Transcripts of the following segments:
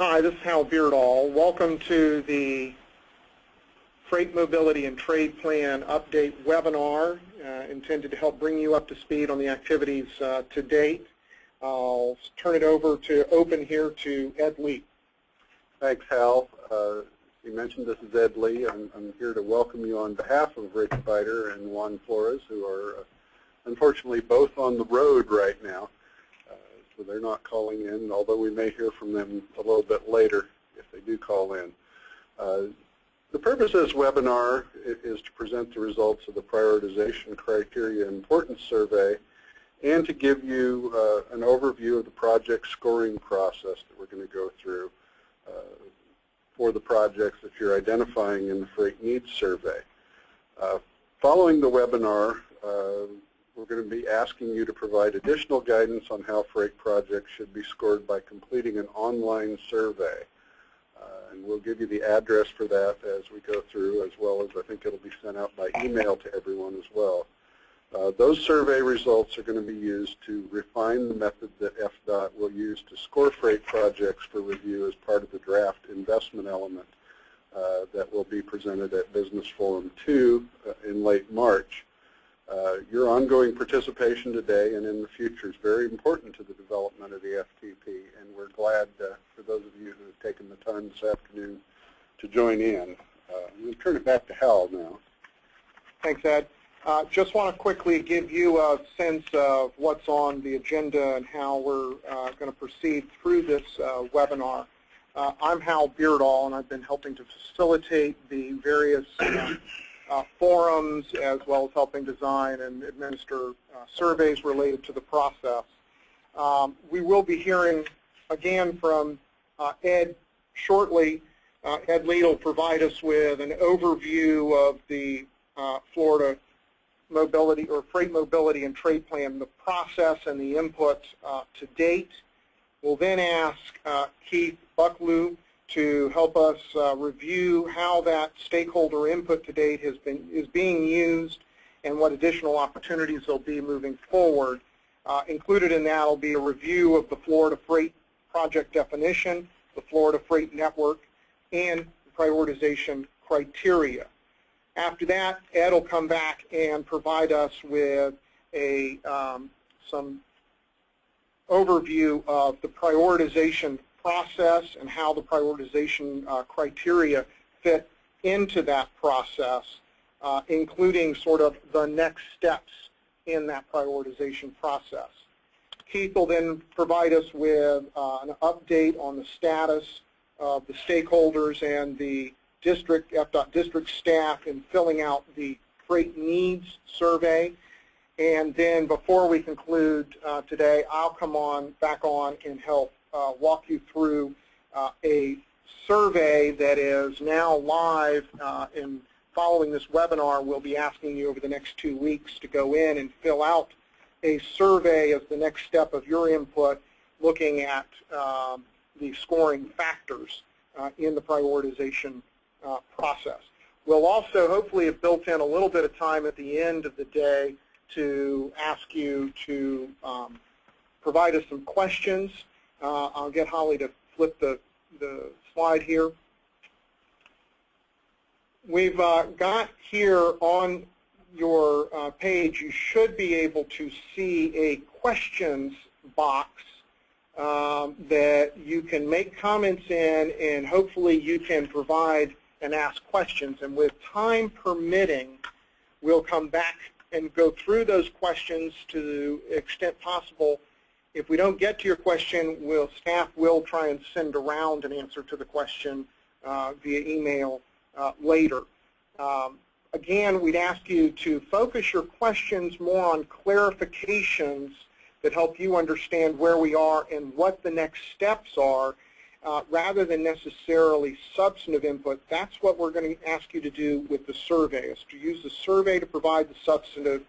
Hi, this is Hal Beardall. Welcome to the Freight Mobility and Trade Plan Update webinar intended to help bring you up to speed on the activities to date. I'll turn it over to open here to Ed Lee. Thanks, Hal. You mentioned this is Ed Lee. I'm here to welcome you on behalf of Rich Biter and Juan Flores, who are unfortunately both on the road right now. So they're not calling in, although we may hear from them a little bit later if they do call in. The purpose of this webinar is to present the results of the Prioritization Criteria Importance Survey and to give you an overview of the project scoring process that we're going to go through for the projects that you're identifying in the Freight Needs Survey. Following the webinar, we're going to be asking you to provide additional guidance on how freight projects should be scored by completing an online survey. And we'll give you the address for that as we go through, as well as I think it'll be sent out by email to everyone as well. Those survey results are going to be used to refine the method that FDOT will use to score freight projects for review as part of the draft investment element that will be presented at Business Forum 2 in late March. Your ongoing participation today and in the future is very important to the development of the FTP, and we're glad for those of you who have taken the time this afternoon to join in. I'm going to turn it back to Hal now. Thanks, Ed. Just want to quickly give you a sense of what's on the agenda and how we're going to proceed through this webinar. I'm Hal Beardall, and I've been helping to facilitate the various forums, as well as helping design and administer surveys related to the process. We will be hearing again from Ed shortly. Ed Lee will provide us with an overview of the Florida Mobility or Freight Mobility and Trade Plan, the process and the input to date. We'll then ask Keith Bucklew to help us review how that stakeholder input to date is being used and what additional opportunities there'll be moving forward. Included in that will be a review of the Florida Freight Project definition, the Florida Freight Network, and the prioritization criteria. After that, Ed will come back and provide us with some overview of the prioritization process and how the prioritization criteria fit into that process, including sort of the next steps in that prioritization process. Keith will then provide us with an update on the status of the stakeholders and the district, FDOT district staff in filling out the Freight Needs Survey. And then before we conclude today, I'll come back on and help walk you through a survey that is now live. And following this webinar, we'll be asking you over the next 2 weeks to go in and fill out a survey as the next step of your input, looking at the scoring factors in the prioritization process. We'll also hopefully have built in a little bit of time at the end of the day to ask you to provide us some questions. I'll get Holly to flip the slide here. We've got here on your page, you should be able to see a questions box that you can make comments in, and hopefully you can provide and ask questions. And with time permitting, we'll come back and go through those questions to the extent possible. If we don't get to your question, staff will try and send around an answer to the question via email later. Again, we'd ask you to focus your questions more on clarifications that help you understand where we are and what the next steps are, rather than necessarily substantive input. That's what we're going to ask you to do with the survey, is to use the survey to provide the substantive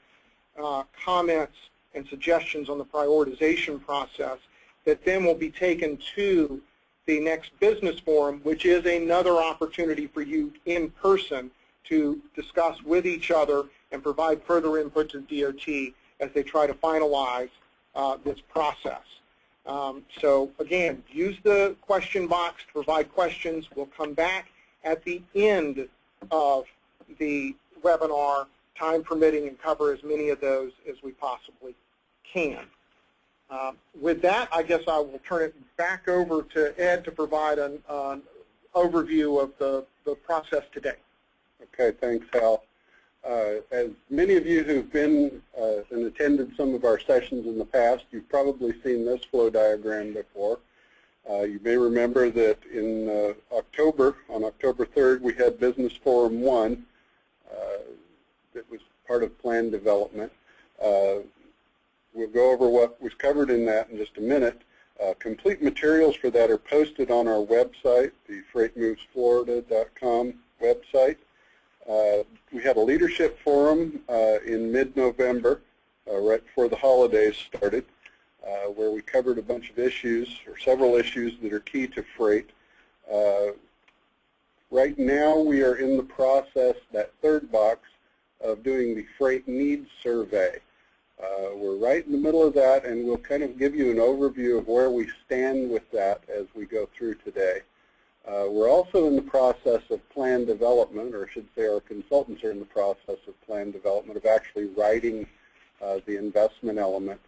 comments and suggestions on the prioritization process that then will be taken to the next business forum, which is another opportunity for you in person to discuss with each other and provide further input to DOT as they try to finalize this process. So again, use the question box to provide questions. We'll come back at the end of the webinar, time permitting, and cover as many of those as we possibly can. With that, I guess I will turn it back over to Ed to provide an overview of the process today. Okay, thanks, Hal. As many of you who've been and attended some of our sessions in the past, you've probably seen this flow diagram before. You may remember that in October, on October 3rd, we had Business Forum 1 that was part of plan development. We'll go over what was covered in that in just a minute. Complete materials for that are posted on our website, the freightmovesflorida.com website. We had a leadership forum in mid-November, right before the holidays started, where we covered a bunch of issues, or several issues that are key to freight. Right now we are in the process, that third box, of doing the freight needs survey. We're right in the middle of that, and we'll kind of give you an overview of where we stand with that as we go through today. We're also in the process of plan development, or I should say our consultants are in the process of plan development, of actually writing the investment element,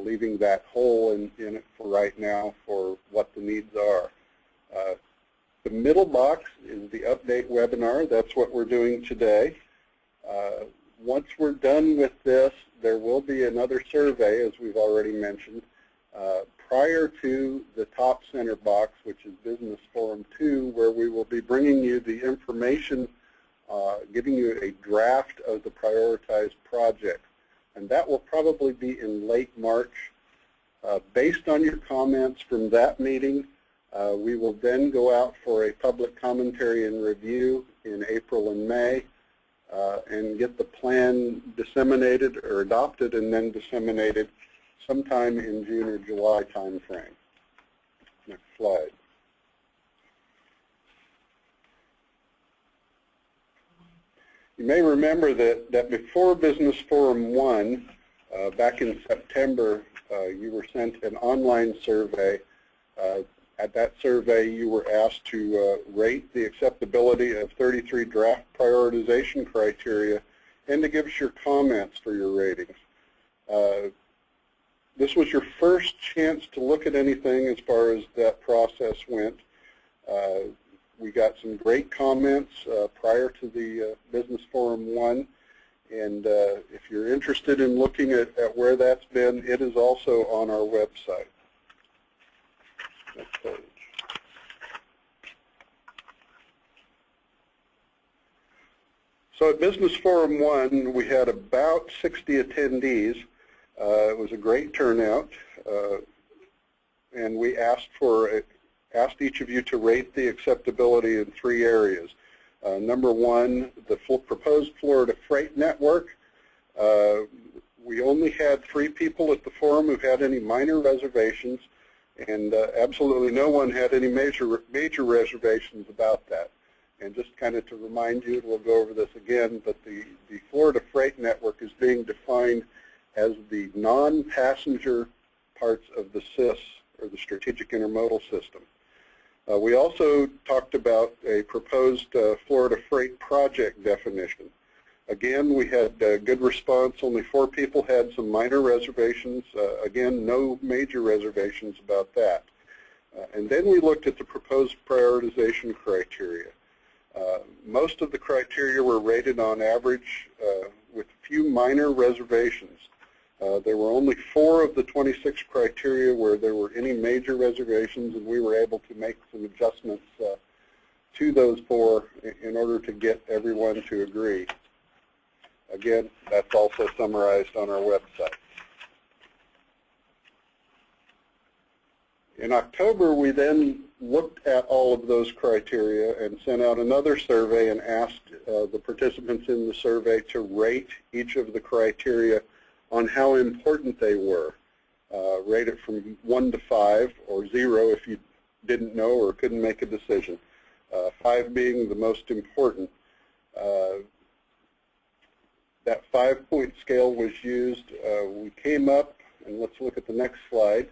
leaving that hole in it for right now for what the needs are. The middle box is the update webinar. That's what we're doing today. Once we're done with this, there will be another survey, as we've already mentioned, prior to the top center box, which is Business Forum 2, where we will be bringing you the information, giving you a draft of the prioritized project. And that will probably be in late March. Based on your comments from that meeting, we will then go out for a public commentary and review in April and May. And get the plan disseminated or adopted and then disseminated sometime in June or July timeframe. Next slide. You may remember that before Business Forum 1, back in September, you were sent an online survey. At that survey, you were asked to rate the acceptability of 33 draft prioritization criteria and to give us your comments for your ratings. This was your first chance to look at anything as far as that process went. We got some great comments prior to the Business Forum 1, and if you're interested in looking at where that's been, it is also on our website. Next page. So at Business Forum 1, we had about 60 attendees. It was a great turnout, and we asked each of you to rate the acceptability in 3 areas. Number 1, the proposed Florida Freight Network. We only had 3 people at the forum who had any minor reservations, and absolutely no one had any major reservations about that. And just kind of to remind you, we'll go over this again, but the Florida Freight Network is being defined as the non-passenger parts of the SIS, or the Strategic Intermodal System. We also talked about a proposed Florida Freight Project definition. Again, we had good response. Only 4 people had some minor reservations. Again, no major reservations about that. And then we looked at the proposed prioritization criteria. Most of the criteria were rated on average with few minor reservations. There were only 4 of the 26 criteria where there were any major reservations, and we were able to make some adjustments to those 4 in order to get everyone to agree. Again, that's also summarized on our website. In October, we then looked at all of those criteria and sent out another survey and asked the participants in the survey to rate each of the criteria on how important they were. Rate it from 1 to 5, or 0 if you didn't know or couldn't make a decision. 5 being the most important. That 5-point scale was used. We came up, and let's look at the next slide.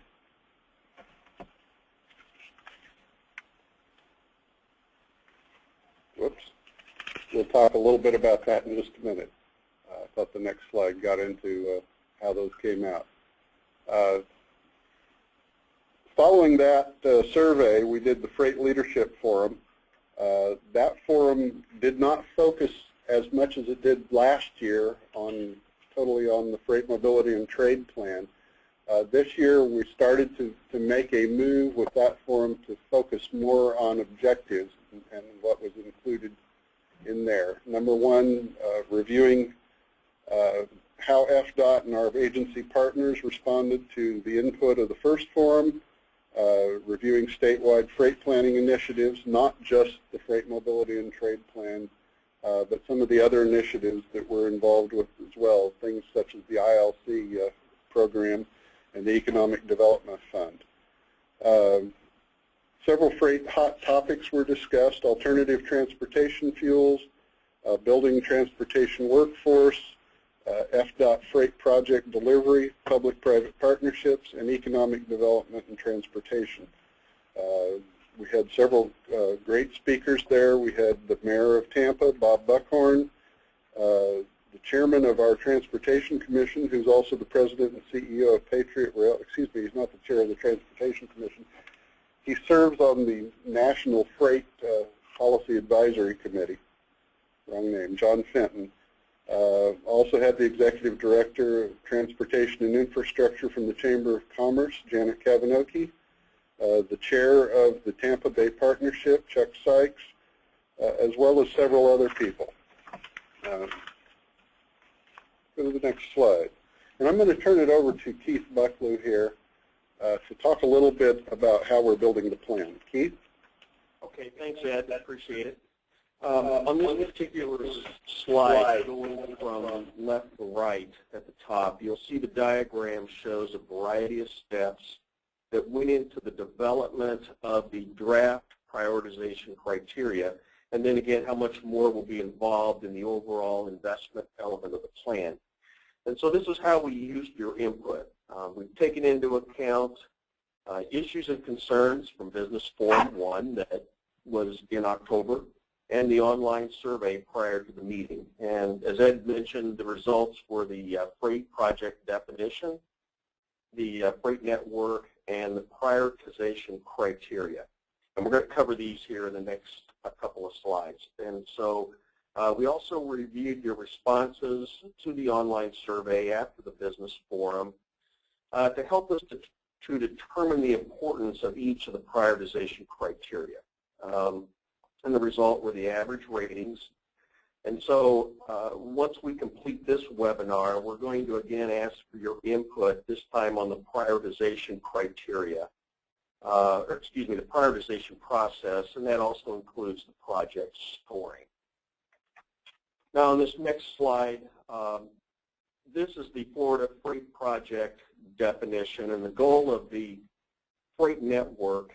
Whoops. We'll talk a little bit about that in just a minute. I thought the next slide got into how those came out. Following that survey, we did the Freight Leadership Forum. That forum did not focus as much as it did last year totally on the Freight Mobility and Trade Plan. This year we started to make a move with that forum to focus more on objectives and what was included in there. Number one, reviewing how FDOT and our agency partners responded to the input of the first forum, reviewing statewide freight planning initiatives, not just the Freight Mobility and Trade Plan, but some of the other initiatives that we're involved with as well, things such as the ILC program and the Economic Development Fund. Several freight hot topics were discussed: alternative transportation fuels, building transportation workforce, FDOT freight project delivery, public-private partnerships, and economic development and transportation. We had several great speakers there. We had the mayor of Tampa, Bob Buckhorn, the chairman of our Transportation Commission, who's also the president and CEO of Patriot Rail. Excuse me, he's not the chair of the Transportation Commission. He serves on the National Freight Policy Advisory Committee. Wrong name, John Fenton. Also had the executive director of Transportation and Infrastructure from the Chamber of Commerce, Janet Kavanoki, the chair of the Tampa Bay Partnership, Chuck Sykes, as well as several other people. Go to the next slide. And I'm going to turn it over to Keith Bucklew here to talk a little bit about how we're building the plan. Keith? Okay, thanks, Ed. I appreciate it. On this particular slide, going from left to right at the top, you'll see the diagram shows a variety of steps that went into the development of the draft prioritization criteria, and then again, how much more will be involved in the overall investment element of the plan. And so this is how we used your input. We've taken into account issues and concerns from Business Forum 1 that was in October, and the online survey prior to the meeting. And as Ed mentioned, the results were the freight project definition, the freight network, and the prioritization criteria. And we're going to cover these here in the next couple of slides. And so we also reviewed your responses to the online survey after the business forum to help us to determine the importance of each of the prioritization criteria. And the result were the average ratings. And so once we complete this webinar, we're going to again ask for your input, this time on the prioritization criteria, the prioritization process, and that also includes the project scoring. Now on this next slide, this is the Florida Freight Project definition, and the goal of the freight network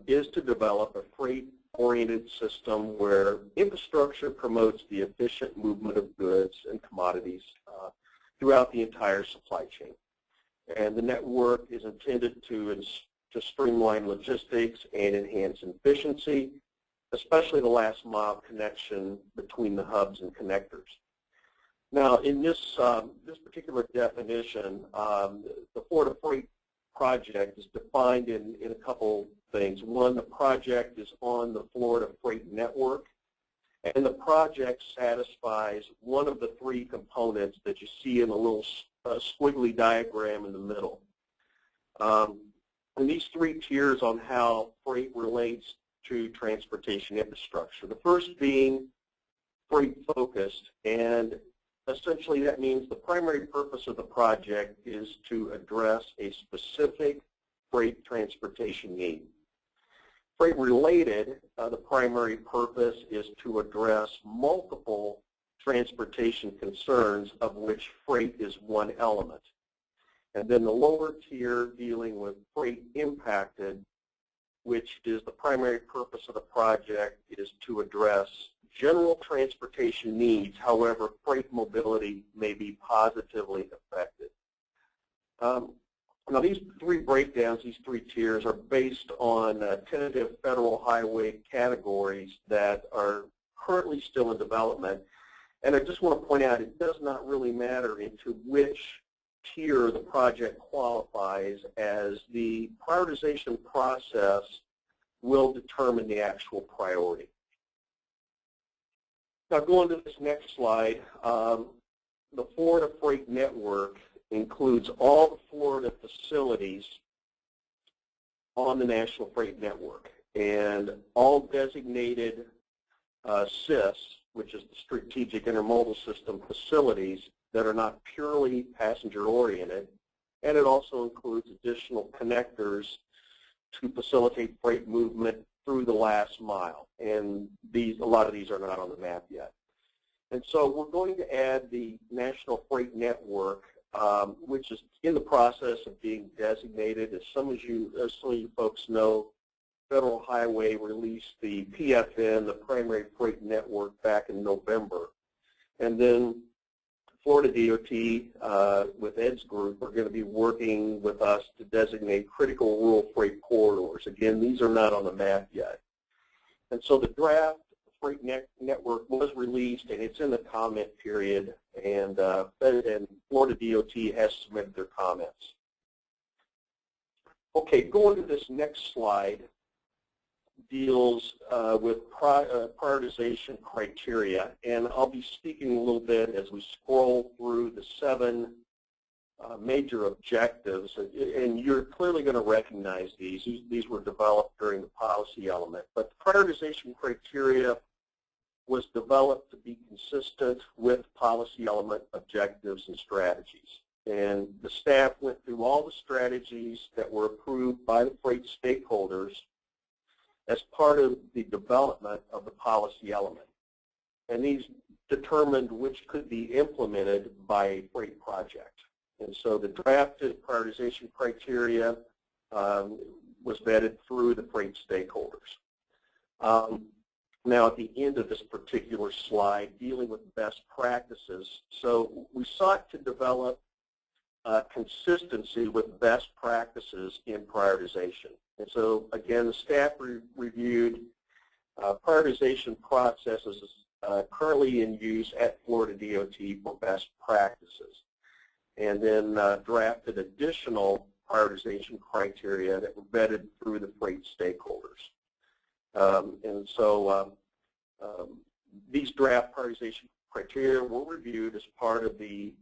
is to develop a freight-oriented system where infrastructure promotes the efficient movement of goods and commodities throughout the entire supply chain. And the network is intended to streamline logistics and enhance efficiency, especially the last mile connection between the hubs and connectors. Now, in this particular definition, the Florida Freight Project is defined in a couple things. One, the project is on the Florida Freight Network, and the project satisfies one of the three components that you see in the little squiggly diagram in the middle. And these three tiers on how freight relates to transportation infrastructure. The first being freight focused, and essentially that means the primary purpose of the project is to address a specific freight transportation need. Freight related, the primary purpose is to address multiple transportation concerns, of which freight is one element. And then the lower tier dealing with freight impacted, which is the primary purpose of the project, is to address general transportation needs. However, freight mobility may be positively affected. Now, these three breakdowns, these three tiers, are based on tentative federal highway categories that are currently still in development. And I just want to point out, it does not really matter into which tier the project qualifies, as the prioritization process will determine the actual priority. Now, going to this next slide, the Florida Freight Network includes all the Florida facilities on the National Freight Network, and all designated SIS, which is the Strategic Intermodal System facilities that are not purely passenger-oriented, and it also includes additional connectors to facilitate freight movement through the last mile, and a lot of these are not on the map yet. And so we're going to add the National Freight Network, which is in the process of being designated. As some of you folks know, Federal Highway released the PFN, the Primary Freight Network, back in November. And then Florida DOT, with Ed's group, are going to be working with us to designate critical rural freight corridors. Again, these are not on the map yet. And so the draft Freight Network was released, and it's in the comment period, and Florida DOT has submitted their comments. Okay, going to this next slide deals with prioritization criteria, and I'll be speaking a little bit as we scroll through the 7 major objectives, and you're clearly going to recognize these. These were developed during the policy element, but the prioritization criteria was developed to be consistent with policy element objectives and strategies. And the staff went through all the strategies that were approved by the freight stakeholders as part of the development of the policy element. And these determined which could be implemented by a freight project. And so the drafted prioritization criteria was vetted through the freight stakeholders. Now, at the end of this particular slide, dealing with best practices. So we sought to develop consistency with best practices in prioritization. And so, again, the staff reviewed prioritization processes currently in use at Florida DOT for best practices, and then drafted additional prioritization criteria that were vetted through the freight stakeholders. And so these draft prioritization criteria were reviewed as part of the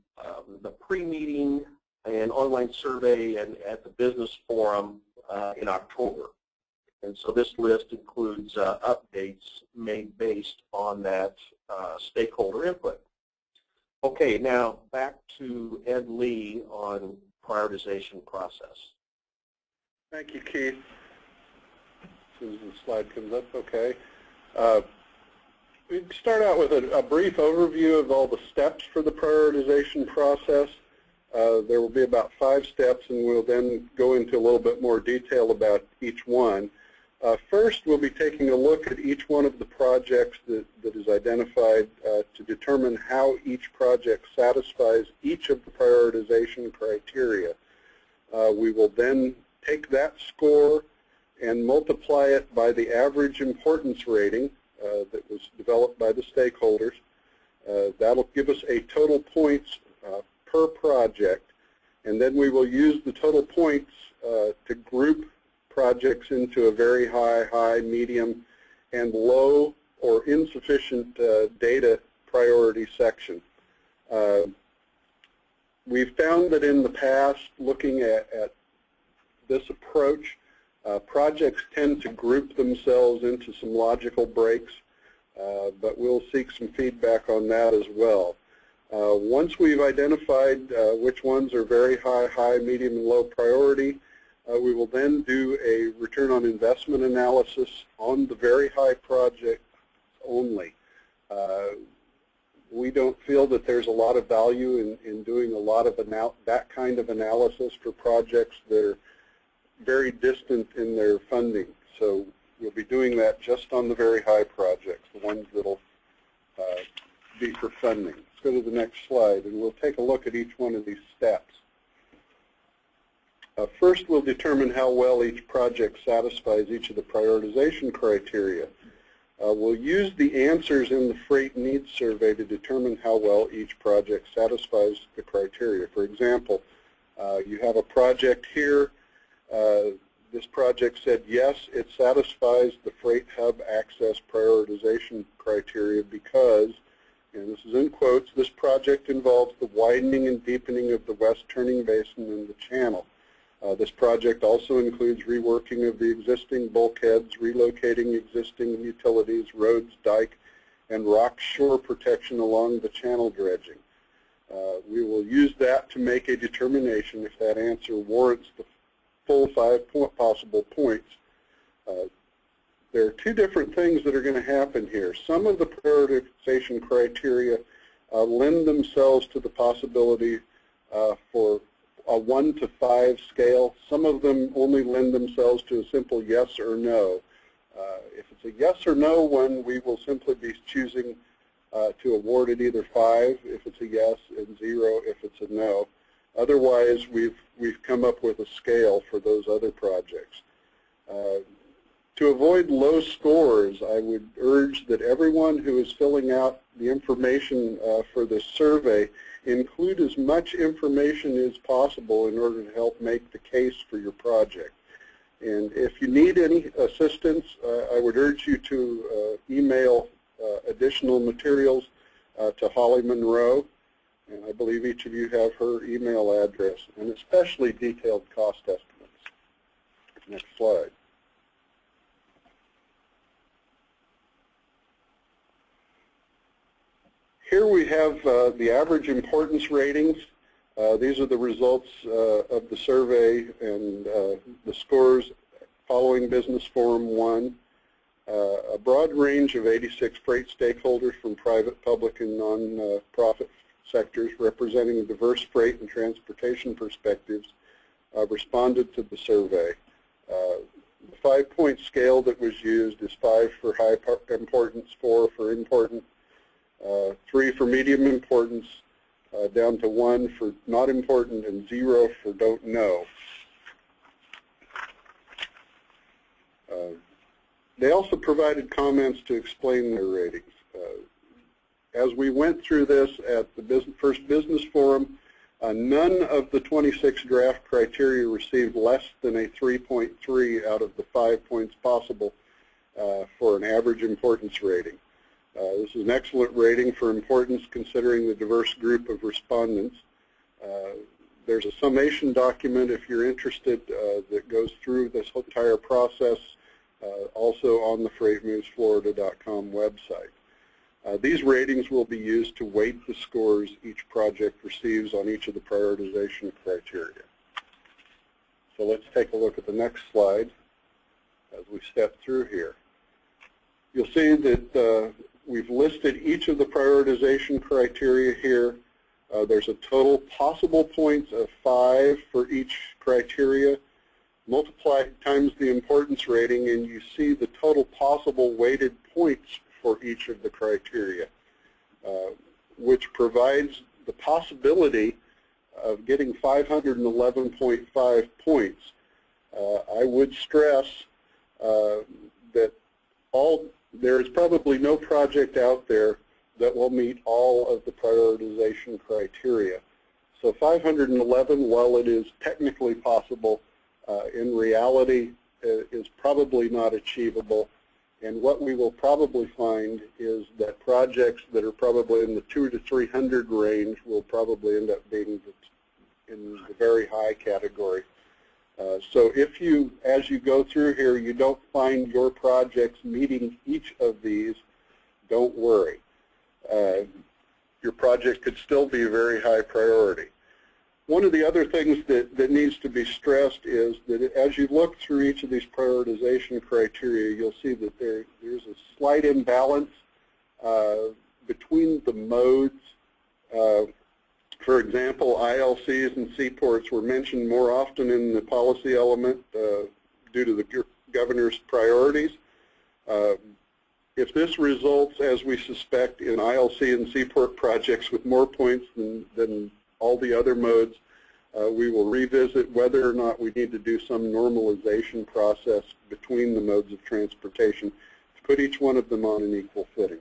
pre-meeting and online survey and at the business forum in October. And so this list includes updates made based on that stakeholder input. Okay, now back to Ed Lee on prioritization process. Thank you, Keith. As soon as the slide comes up, okay. We start out with a brief overview of all the steps for the prioritization process. There will be about 5 steps, and we'll then go into a little bit more detail about each one. First, we'll be taking a look at each one of the projects that is identified to determine how each project satisfies each of the prioritization criteria. We will then take that score and multiply it by the average importance rating that was developed by the stakeholders. That'll give us a total points per project, and then we will use the total points to group projects into a very high, medium, and low or insufficient data priority section. We've found that in the past, looking at this approach, projects tend to group themselves into some logical breaks, but we'll seek some feedback on that as well. Once we've identified which ones are very high, medium, and low priority, we will then do a return on investment analysis on the very high project only. We don't feel that there's a lot of value in doing a lot of that kind of analysis for projects that are very distant in their funding. So we'll be doing that just on the very high projects, the ones that will be for funding. Let's go to the next slide, and we'll take a look at each one of these steps. First, we'll determine how well each project satisfies each of the prioritization criteria. We'll use the answers in the freight needs survey to determine how well each project satisfies the criteria. For example, you have a project here. This project said yes, it satisfies the freight hub access prioritization criteria because, and this is in quotes, this project involves the widening and deepening of the west turning basin in the channel. This project also includes reworking of the existing bulkheads, relocating existing utilities, roads, dike, and rock shore protection along the channel dredging. We will use that to make a determination if that answer warrants the full 5 possible points. There are two different things that are going to happen here. Some of the prioritization criteria lend themselves to the possibility for a 1 to 5 scale. Some of them only lend themselves to a simple yes or no. If it's a yes or no one, we will simply be choosing to award it either 5 if it's a yes and 0 if it's a no. Otherwise, we've come up with a scale for those other projects. To avoid low scores, I would urge that everyone who is filling out the information for this survey include as much information as possible in order to help make the case for your project. And if you need any assistance, I would urge you to email additional materials to Holly Monroe, and I believe each of you have her email address, and especially detailed cost estimates. Next slide. Here we have the average importance ratings. These are the results of the survey and the scores following Business Forum 1. A broad range of 86 freight stakeholders from private, public, and non-profit sectors representing diverse freight and transportation perspectives responded to the survey. The 5-point scale that was used is 5 for high importance, 4 for important, 3 for medium importance, down to 1 for not important, and 0 for don't know. They also provided comments to explain their ratings. As we went through this at the first business forum, none of the 26 draft criteria received less than a 3.3 out of the 5 points possible for an average importance rating. This is an excellent rating for importance considering the diverse group of respondents. There's a summation document if you're interested that goes through this entire process, also on the freightmovesflorida.com website. These ratings will be used to weight the scores each project receives on each of the prioritization criteria. So let's take a look at the next slide as we step through here. You'll see that we've listed each of the prioritization criteria here. There's a total possible points of 5 for each criteria. Multiply times the importance rating, and you see the total possible weighted points for each of the criteria, which provides the possibility of getting 511.5 points. I would stress that there is probably no project out there that will meet all of the prioritization criteria. So 511, while it is technically possible, in reality is probably not achievable. And what we will probably find is that projects that are probably in the 200 to 300 range will probably end up being in the very high category. So if you, as you go through here, you don't find your projects meeting each of these, don't worry. Your project could still be a very high priority. One of the other things that needs to be stressed is that as you look through each of these prioritization criteria, you'll see that there's a slight imbalance between the modes. For example, ILCs and seaports were mentioned more often in the policy element due to the governor's priorities. If this results, as we suspect, in ILC and seaport projects with more points than all the other modes, We will revisit whether or not we need to do some normalization process between the modes of transportation to put each one of them on an equal footing.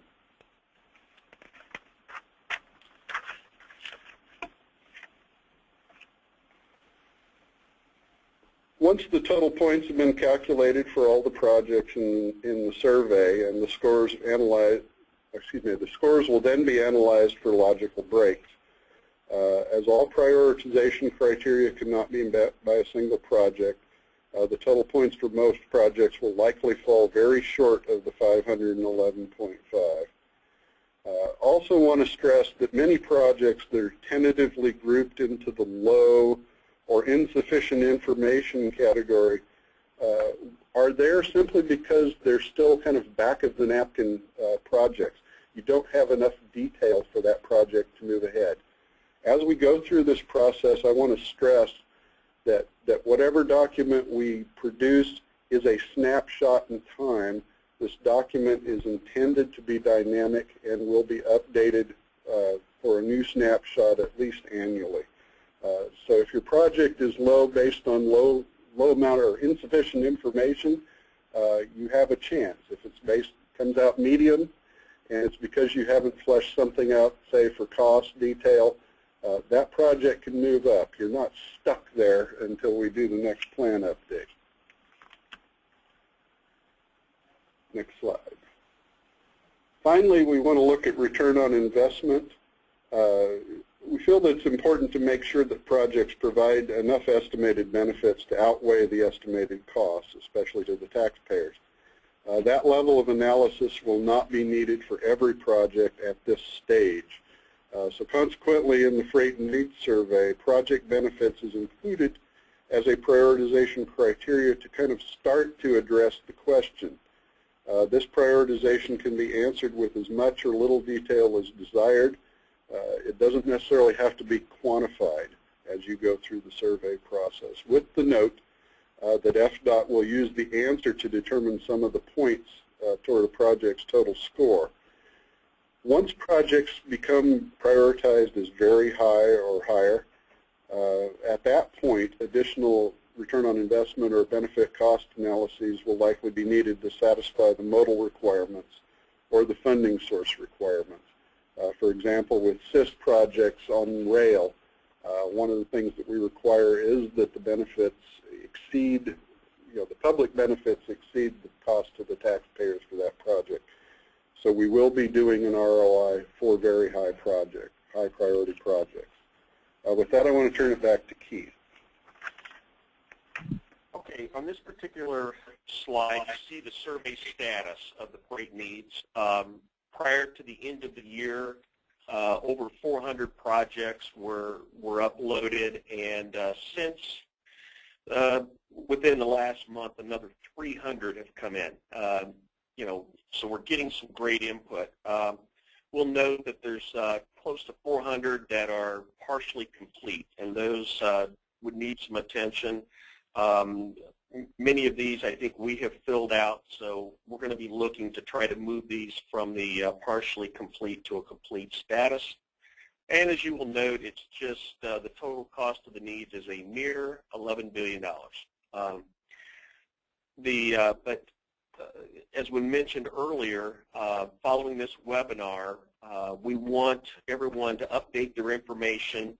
Once the total points have been calculated for all the projects in the survey and the scores analyzed, the scores will then be analyzed for logical breaks. As all prioritization criteria cannot be met by a single project, the total points for most projects will likely fall very short of the 511.5. Also want to stress that many projects that are tentatively grouped into the low or insufficient information category are there simply because they're still kind of back of the napkin projects. You don't have enough detail for that project to move ahead. As we go through this process, I want to stress that whatever document we produce is a snapshot in time. This document is intended to be dynamic and will be updated for a new snapshot at least annually. So if your project is low based on low amount or insufficient information, you have a chance. If it's comes out medium and it's because you haven't fleshed something out, say for cost, detail, that project can move up. You're not stuck there until we do the next plan update. Next slide. Finally, we want to look at return on investment. We feel that it's important to make sure that projects provide enough estimated benefits to outweigh the estimated costs, especially to the taxpayers. That level of analysis will not be needed for every project at this stage. So consequently, in the Freight and Needs Survey, project benefits is included as a prioritization criteria to kind of start to address the question. This prioritization can be answered with as much or little detail as desired. It doesn't necessarily have to be quantified as you go through the survey process, with the note that FDOT will use the answer to determine some of the points toward a project's total score. Once projects become prioritized as very high or higher, at that point, additional return on investment or benefit cost analyses will likely be needed to satisfy the modal requirements or the funding source requirements. For example, with SIS projects on rail, one of the things that we require is that the benefits exceed, the public benefits exceed the cost to the taxpayers for that project. So we will be doing an ROI for very high priority projects. With that, I want to turn it back to Keith. Okay, on this particular slide, you see the survey status of the freight needs. Prior to the end of the year, over 400 projects were uploaded, and since within the last month, another 300 have come in. So we're getting some great input. We'll note that there's close to 400 that are partially complete, and those would need some attention. Many of these I think we have filled out, so we're going to be looking to try to move these from the partially complete to a complete status. And as you will note, it's just the total cost of the needs is a mere $11 billion. As we mentioned earlier, following this webinar, we want everyone to update their information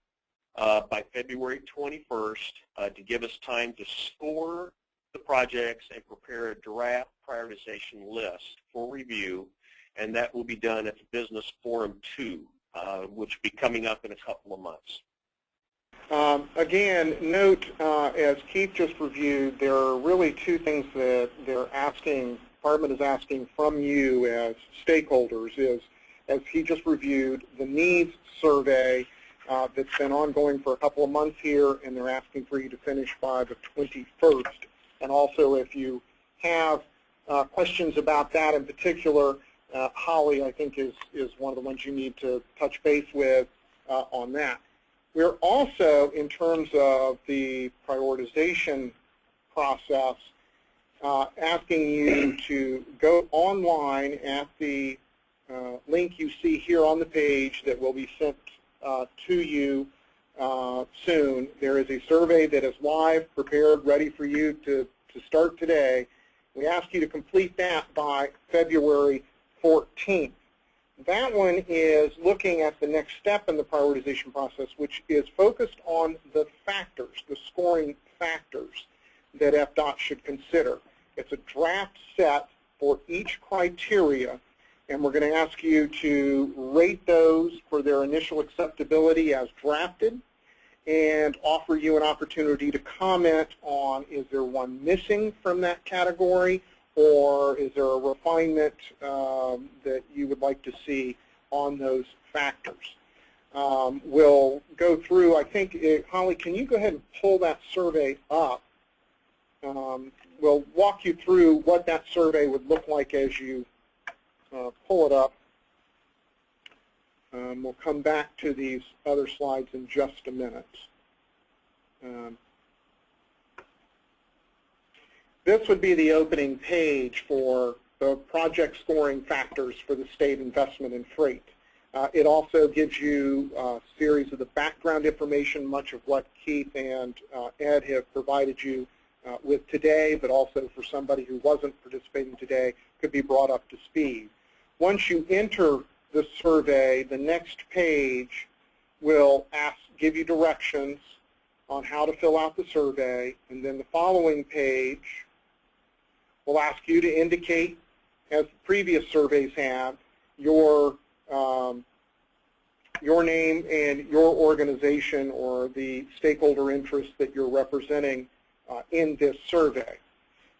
by February 21st to give us time to score the projects and prepare a draft prioritization list for review, and that will be done at the Business Forum 2, which will be coming up in a couple of months. Again, note, as Keith just reviewed, there are really two things that Department is asking from you as stakeholders is, as he just reviewed, the needs survey that's been ongoing for a couple of months here, and they're asking for you to finish by the 21st. And also, if you have questions about that in particular, Holly, I think, is one of the ones you need to touch base with on that. We're also, in terms of the prioritization process, asking you to go online at the link you see here on the page that will be sent to you soon. There is a survey that is live, prepared, ready for you to start today. We ask you to complete that by February 14th. That one is looking at the next step in the prioritization process, which is focused on the factors, the scoring factors that FDOT should consider. It's a draft set for each criteria, and we're going to ask you to rate those for their initial acceptability as drafted and offer you an opportunity to comment on, is there one missing from that category, or is there a refinement that you would like to see on those factors. We'll go through, I think, Holly, can you go ahead and pull that survey up? We'll walk you through what that survey would look like as you pull it up. We'll come back to these other slides in just a minute. This would be the opening page for the project scoring factors for the state investment in freight. It also gives you a series of the background information, much of what Keith and Ed have provided you with today, but also for somebody who wasn't participating today could be brought up to speed. Once you enter the survey, the next page will give you directions on how to fill out the survey, and then the following page will ask you to indicate, as previous surveys have, your name and your organization or the stakeholder interest that you're representing in this survey.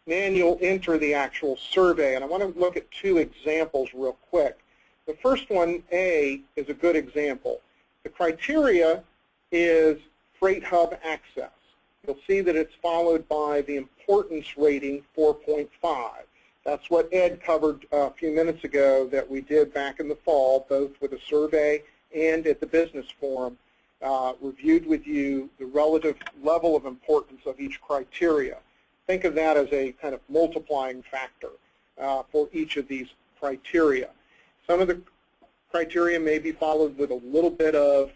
Then you'll enter the actual survey, and I want to look at two examples real quick. The first one, A, is a good example. The criteria is freight hub access. You'll see that it's followed by the importance rating 4.5. That's what Ed covered a few minutes ago that we did back in the fall, both with a survey and at the business forum, reviewed with you the relative level of importance of each criteria. Think of that as a kind of multiplying factor for each of these criteria. Some of the criteria may be followed with a little bit of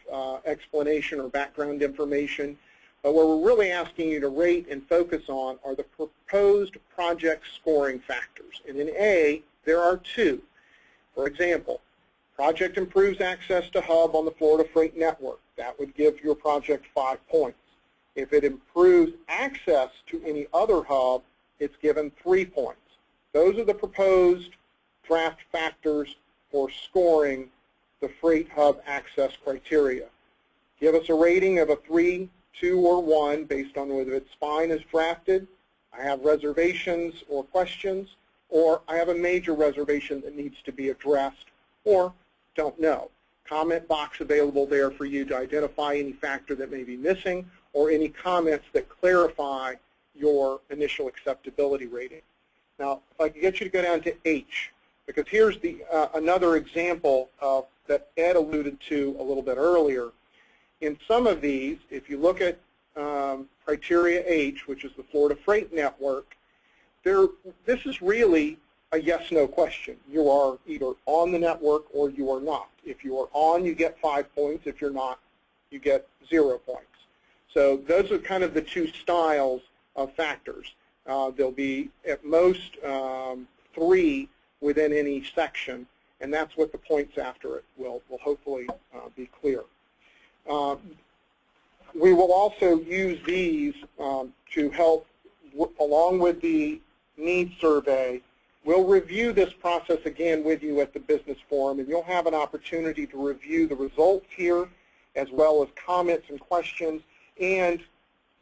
explanation or background information, but what we're really asking you to rate and focus on are the proposed project scoring factors. And in A, there are two. For example, project improves access to hub on the Florida Freight Network. That would give your project 5 points. If it improves access to any other hub, it's given 3 points. Those are the proposed draft factors for scoring the freight hub access criteria. Give us a rating of a 3, 2, or 1 based on whether it's fine as drafted, I have reservations or questions, or I have a major reservation that needs to be addressed, or don't know. Comment box available there for you to identify any factor that may be missing or any comments that clarify your initial acceptability rating. Now, if I could get you to go down to H, because here's another example that Ed alluded to a little bit earlier. In some of these, if you look at criteria H, which is the Florida Freight Network, this is really a yes-no question. You are either on the network or you are not. If you are on, you get 5 points. If you're not, you get 0 points. So those are kind of the two styles of factors. There'll be at most 3 within any section, and that's what the points after it will hopefully be clear. We will also use these to help, along with the needs survey. We'll review this process again with you at the business forum, and you'll have an opportunity to review the results here, as well as comments and questions, and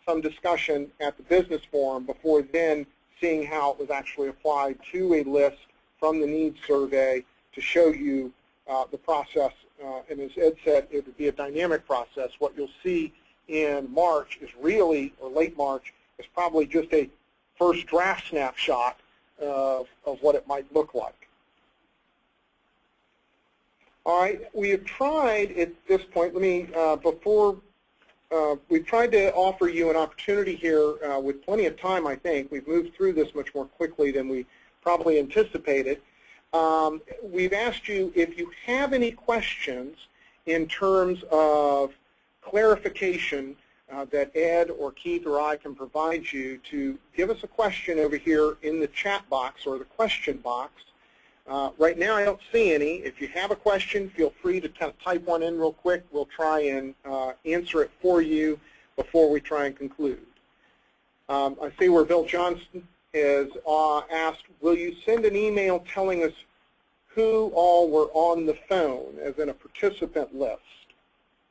some discussion at the business forum before then seeing how it was actually applied to a list from the needs survey to show you the process. And as Ed said, it would be a dynamic process. What you'll see in March is really, or late March, is probably just a first draft snapshot of what it might look like. All right, we have tried at this point, we've tried to offer you an opportunity here with plenty of time, I think. We've moved through this much more quickly than we probably anticipated. We've asked you if you have any questions in terms of clarification that Ed or Keith or I can provide you, to give us a question over here in the chat box or the question box. Right now I don't see any. If you have a question, feel free to kind of type one in real quick. We'll try and answer it for you before we try and conclude. I see where Bill Johnston has asked, will you send an email telling us who all were on the phone, as in a participant list?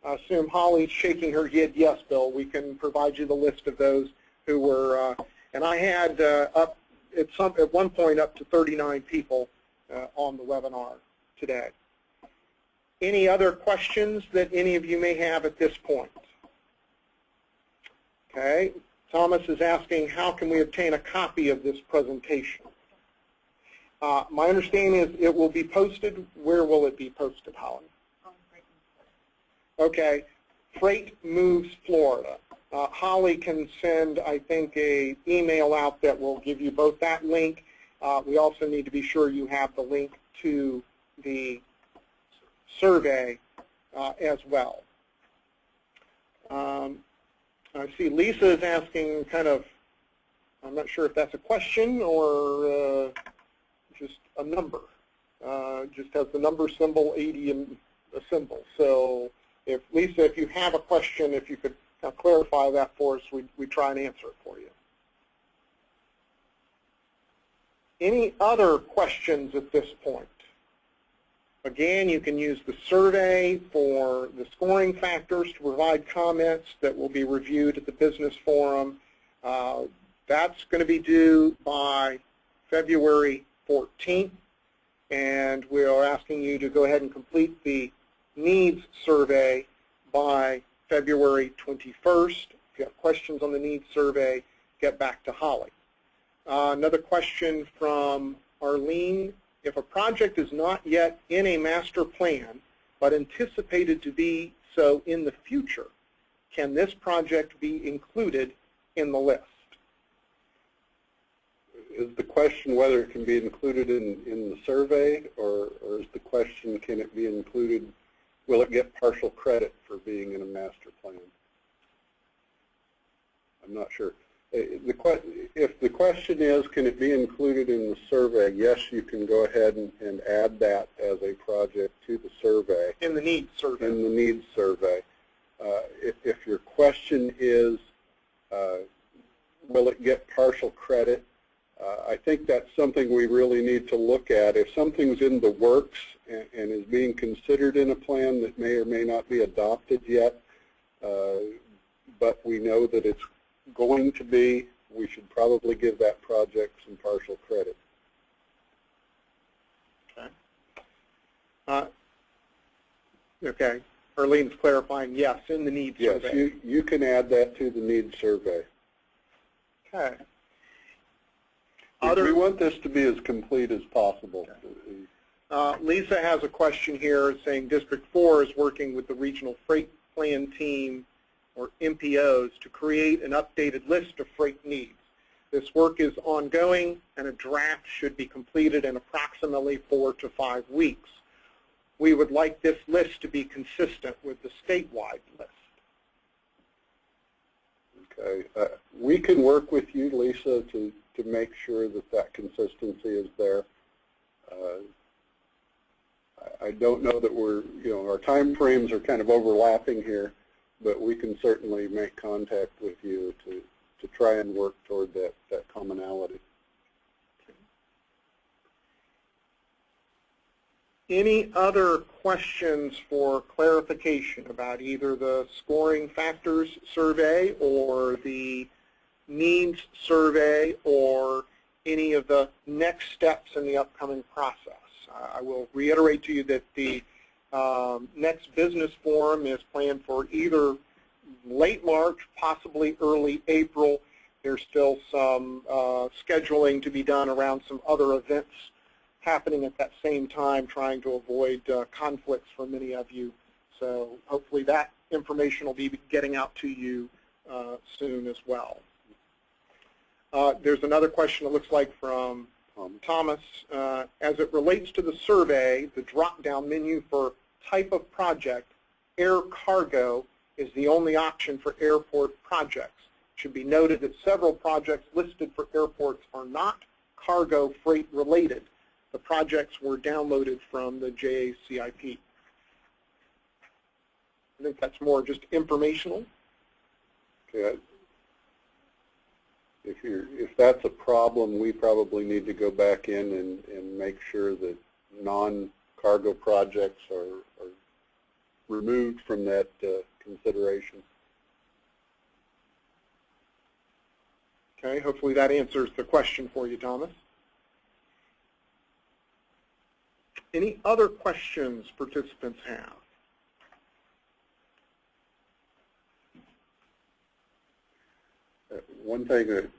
I assume Holly's shaking her head, yes, Bill. We can provide you the list of those who were, and I had up at one point up to 39 people on the webinar today. Any other questions that any of you may have at this point? Okay. Thomas is asking, how can we obtain a copy of this presentation? My understanding is it will be posted. Where will it be posted, Holly? Okay, Freight Moves Florida. Holly can send, I think, an email out that will give you both that link. We also need to be sure you have the link to the survey as well. I see Lisa is asking kind of, I'm not sure if that's a question or just a number. Just has the number symbol 80 and a symbol. So if Lisa, if you have a question, if you could clarify that for us, we try and answer it for you. Any other questions at this point? Again, you can use the survey for the scoring factors to provide comments that will be reviewed at the business forum. That's going to be due by February 14th, and we are asking you to go ahead and complete the needs survey by February 21st. If you have questions on the needs survey, get back to Holly. Another question from Arlene. If a project is not yet in a master plan, but anticipated to be so in the future, can this project be included in the list? Is the question whether it can be included in the survey, or is the question, can it be included, will it get partial credit for being in a master plan? I'm not sure. If the question is, can it be included in the survey, yes, you can go ahead and add that as a project to the survey. In the needs survey. In the needs survey. If your question is, will it get partial credit, I think that's something we really need to look at. If something's in the works and is being considered in a plan that may or may not be adopted yet, but we know that it's going to be, we should probably give that project some partial credit. Okay. Okay. Arlene's clarifying, yes, in the needs survey. Yes, you can add that to the needs survey. Okay. We want this to be as complete as possible. Okay. Lisa has a question here saying District 4 is working with the Regional Freight Plan Team, or MPOs, to create an updated list of freight needs. This work is ongoing, and a draft should be completed in approximately 4 to 5 weeks. We would like this list to be consistent with the statewide list. Okay. We can work with you, Lisa, to make sure that that consistency is there. I don't know that we're, our time frames are kind of overlapping here, but we can certainly make contact with you to try and work toward that commonality. Any other questions for clarification about either the scoring factors survey or the needs survey or any of the next steps in the upcoming process? I will reiterate to you that the next business forum is planned for either late March, possibly early April. There's still some scheduling to be done around some other events happening at that same time, trying to avoid conflicts for many of you. So hopefully that information will be getting out to you soon as well. There's another question, it looks like, from Thomas. As it relates to the survey, the drop-down menu for type of project, air cargo, is the only option for airport projects. It should be noted that several projects listed for airports are not cargo freight related. The projects were downloaded from the JACIP. I think that's more just informational. Okay. If that's a problem, we probably need to go back in and make sure that non-cargo projects are removed from that consideration. Okay, hopefully that answers the question for you, Thomas. Any other questions participants have? One thing that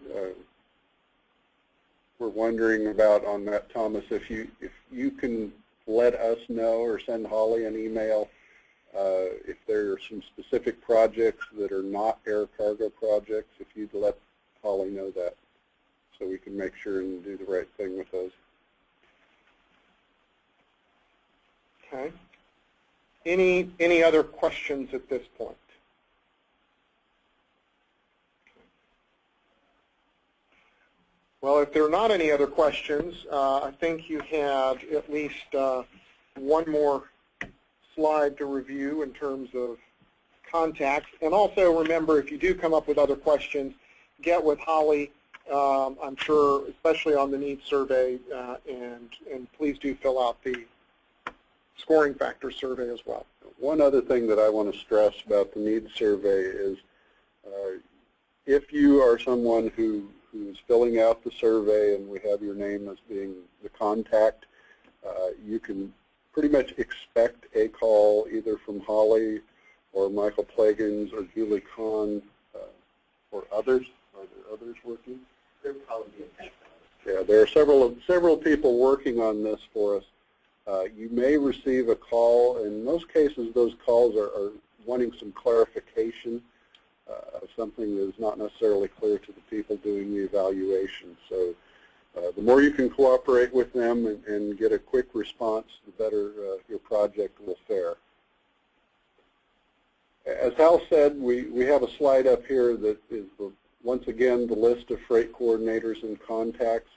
we're wondering about on that, Thomas, if you can let us know or send Holly an email if there are some specific projects that are not air cargo projects, if you'd let Holly know that so we can make sure and do the right thing with those. Okay. Any other questions at this point? Well, if there are not any other questions, I think you have at least one more slide to review in terms of contacts. And also remember, if you do come up with other questions, get with Holly, I'm sure, especially on the needs survey, and please do fill out the scoring factor survey as well. One other thing that I want to stress about the needs survey is if you are someone who's filling out the survey and we have your name as being the contact, you can pretty much expect a call either from Holly or Michael Plagans or Julie Kahn or others. Are there others working? There probably be a few. Yeah, there are several people working on this for us. You may receive a call. In most cases, those calls are wanting some clarification of something that is not necessarily clear to the people doing the evaluation. So the more you can cooperate with them and get a quick response, the better your project will fare. As Hal said, we have a slide up here that is, once again, the list of freight coordinators and contacts.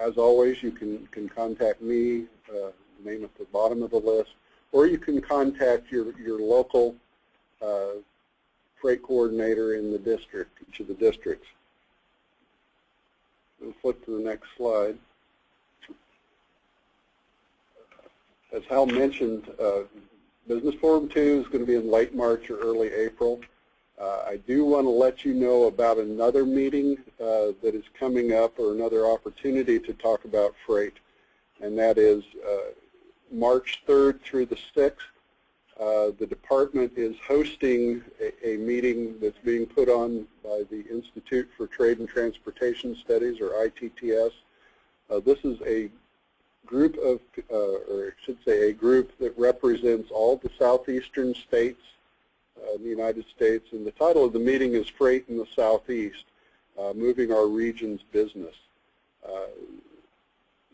As always, you can contact me, name at the bottom of the list, or you can contact your local freight coordinator in the district, each of the districts. We'll flip to the next slide. As Hal mentioned, Business Forum 2 is going to be in late March or early April. I do want to let you know about another meeting that is coming up, or another opportunity to talk about freight, and that is March 3rd through the 6th. The department is hosting a meeting that's being put on by the Institute for Trade and Transportation Studies, or ITTS. This is a group of, or I should say a group that represents all the southeastern states in the United States, and the title of the meeting is Freight in the Southeast, Moving Our Region's Business.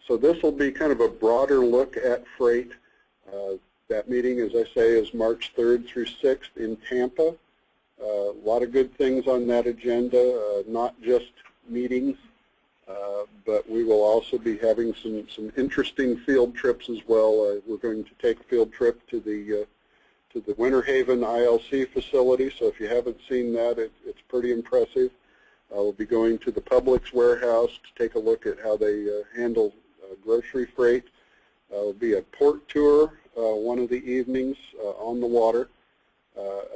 So this will be kind of a broader look at freight. That meeting, as I say, is March 3rd through 6th in Tampa. A lot of good things on that agenda, not just meetings, but we will also be having some interesting field trips as well. We're going to take a field trip to the Winter Haven ILC facility, so if you haven't seen that, it's pretty impressive. We'll be going to the Publix warehouse to take a look at how they handle grocery freight. It'll be a port tour one of the evenings on the water,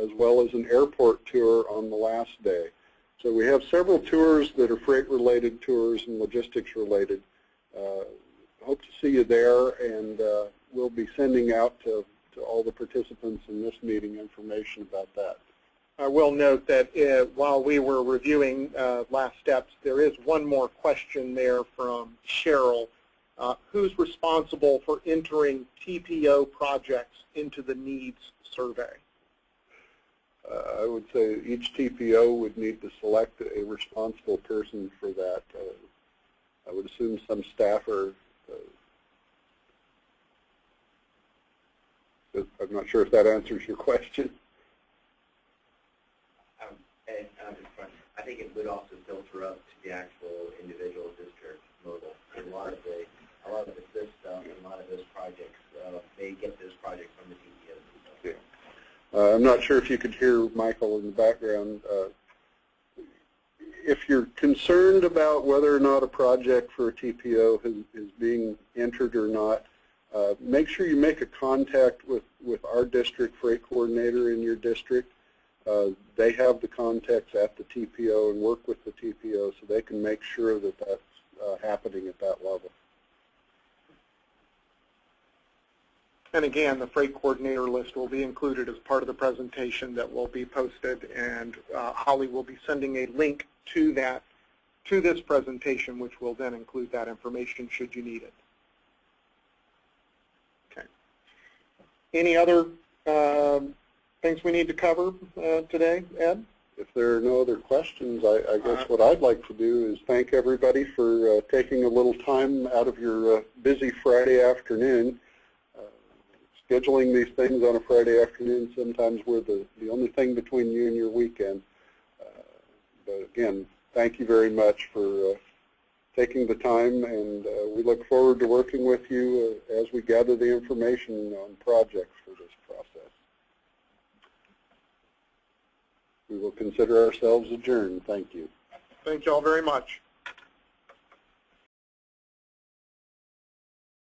as well as an airport tour on the last day. So we have several tours that are freight-related tours and logistics-related. Hope to see you there, and we'll be sending out to all the participants in this meeting information about that. I will note that while we were reviewing last steps, there is one more question there from Cheryl. Who's responsible for entering TPO projects into the needs survey? I would say each TPO would need to select a responsible person for that. I would assume some staffer. A I'm not sure if that answers your question. Ed, I think it would also filter up to the actual individual district level. A lot of the system and a lot of those projects, they get those projects from the TPOs. Yeah. I'm not sure if you could hear Michael in the background. If you're concerned about whether or not a project for a TPO is being entered or not, make sure you make a contact with our district freight coordinator in your district. They have the contacts at the TPO and work with the TPO so they can make sure that that's happening at that level. And again, the freight coordinator list will be included as part of the presentation that will be posted, and Holly will be sending a link to this presentation, which will then include that information should you need it. Okay. Any other things we need to cover today, Ed? If there are no other questions, I guess what I'd like to do is thank everybody for taking a little time out of your busy Friday afternoon. Scheduling these things on a Friday afternoon, sometimes we're the only thing between you and your weekend. But again, thank you very much for taking the time, and we look forward to working with you as we gather the information on projects for this process. We will consider ourselves adjourned. Thank you. Thank you all very much.